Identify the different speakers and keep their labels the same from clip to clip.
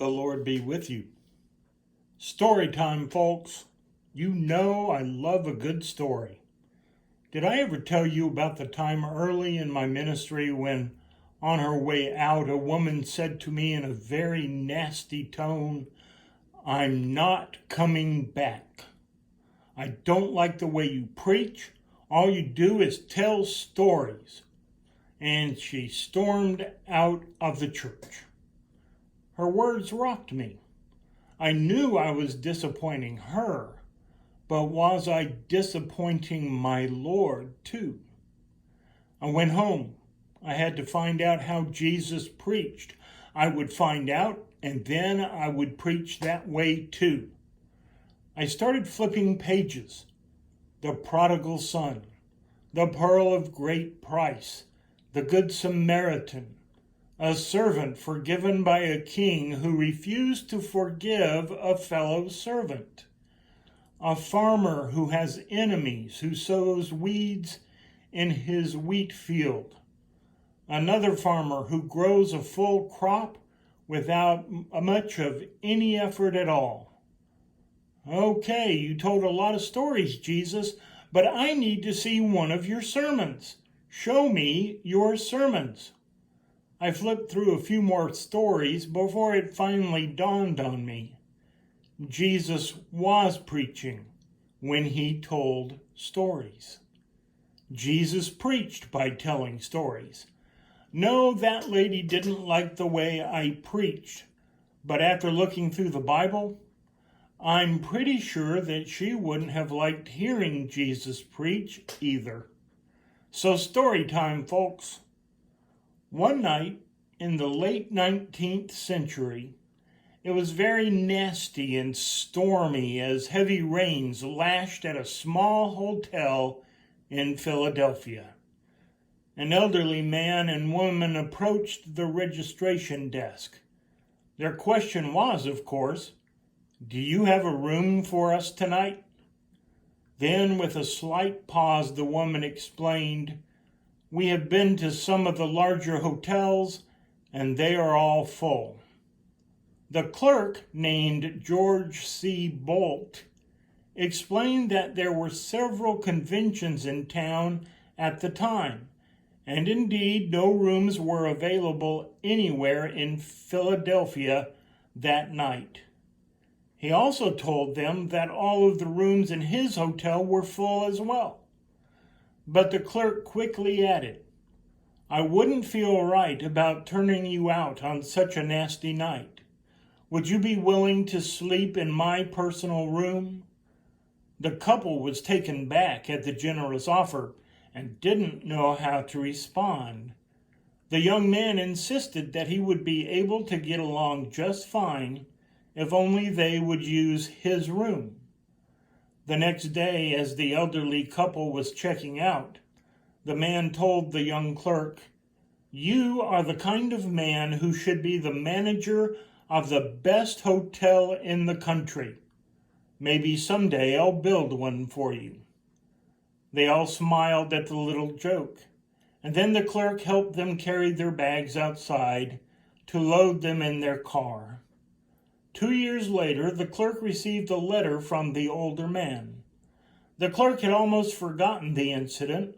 Speaker 1: The Lord be with you. Story time, folks. You know I love a good story. Did I ever tell you about the time early in my ministry when, on her way out, a woman said to me in a very nasty tone, "I'm not coming back. I don't like the way you preach. All you do is tell stories." And she stormed out of the church. Her words rocked me. I knew I was disappointing her, but was I disappointing my Lord too? I went home. I had to find out how Jesus preached. I would find out, and then I would preach that way too. I started flipping pages. The prodigal son, the pearl of great price, the good Samaritan, a servant forgiven by a king who refused to forgive a fellow servant, a farmer who has enemies, who sows weeds in his wheat field, another farmer who grows a full crop without much of any effort at all. Okay, you told a lot of stories, Jesus, but I need to see one of your sermons. Show me your sermons. I flipped through a few more stories before it finally dawned on me. Jesus was preaching when he told stories. Jesus preached by telling stories. No, that lady didn't like the way I preached, but after looking through the Bible, I'm pretty sure that she wouldn't have liked hearing Jesus preach either. So story time, folks. One night in the late 19th century, it was very nasty and stormy as heavy rains lashed at a small hotel in Philadelphia. An elderly man and woman approached the registration desk. Their question was, of course, "Do you have a room for us tonight?" Then, with a slight pause, the woman explained, "We have been to some of the larger hotels, and they are all full." The clerk, named George C. Bolt, explained that there were several conventions in town at the time, and indeed no rooms were available anywhere in Philadelphia that night. He also told them that all of the rooms in his hotel were full as well. But the clerk quickly added, "I wouldn't feel right about turning you out on such a nasty night. Would you be willing to sleep in my personal room?" The couple was taken back at the generous offer and didn't know how to respond. The young man insisted that he would be able to get along just fine if only they would use his room. The next day, as the elderly couple was checking out, the man told the young clerk, "You are the kind of man who should be the manager of the best hotel in the country. Maybe someday I'll build one for you." They all smiled at the little joke, and then the clerk helped them carry their bags outside to load them in their car. 2 years later, the clerk received a letter from the older man. The clerk had almost forgotten the incident,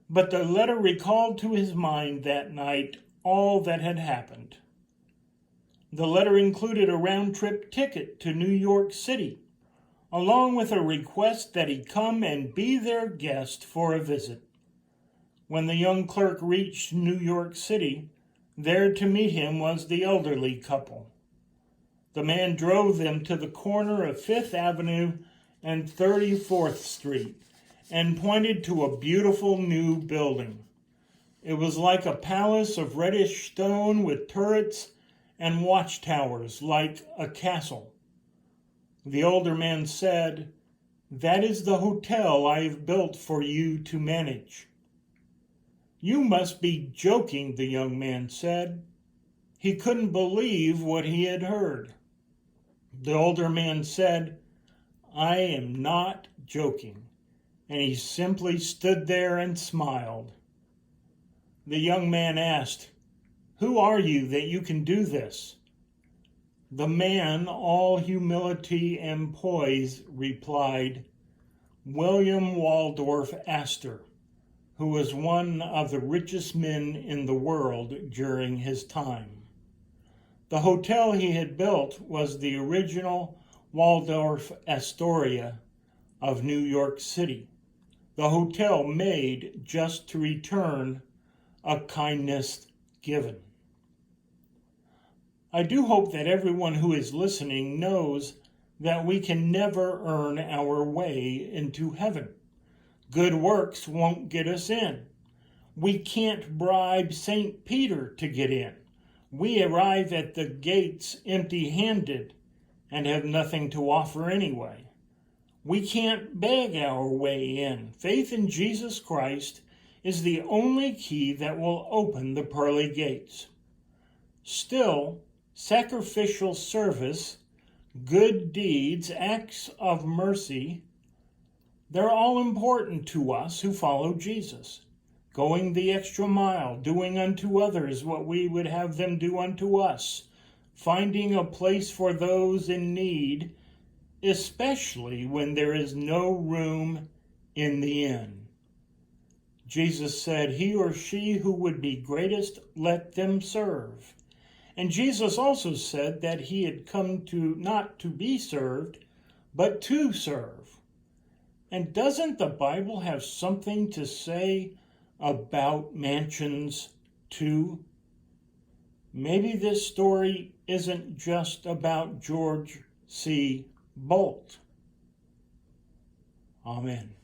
Speaker 1: but the letter recalled to his mind that night all that had happened. The letter included a round-trip ticket to New York City, along with a request that he come and be their guest for a visit. When the young clerk reached New York City, there to meet him was the elderly couple. The man drove them to the corner of 5th Avenue and 34th Street and pointed to a beautiful new building. It was like a palace of reddish stone with turrets and watchtowers like a castle. The older man said, "That is the hotel I have built for you to manage." "You must be joking," the young man said. He couldn't believe what he had heard. The older man said, "I am not joking," and he simply stood there and smiled. The young man asked, "Who are you that you can do this?" The man, all humility and poise, replied, William Waldorf Astor, who was one of the richest men in the world during his time. The hotel he had built was the original Waldorf Astoria of New York City, the hotel made just to return a kindness given. I do hope that everyone who is listening knows that we can never earn our way into heaven. Good works won't get us in. We can't bribe St. Peter to get in. We arrive at the gates empty-handed and have nothing to offer anyway. We can't beg our way in. Faith in Jesus Christ is the only key that will open the pearly gates. Still, sacrificial service, good deeds, acts of mercy, they're all important to us who follow Jesus. Going the extra mile, doing unto others what we would have them do unto us, finding a place for those in need, especially when there is no room in the inn. Jesus said, he or she who would be greatest, let them serve. And Jesus also said that he had come to not to be served, but to serve. And doesn't the Bible have something to say about mansions too? Maybe this story isn't just about George C. Bolt. Amen.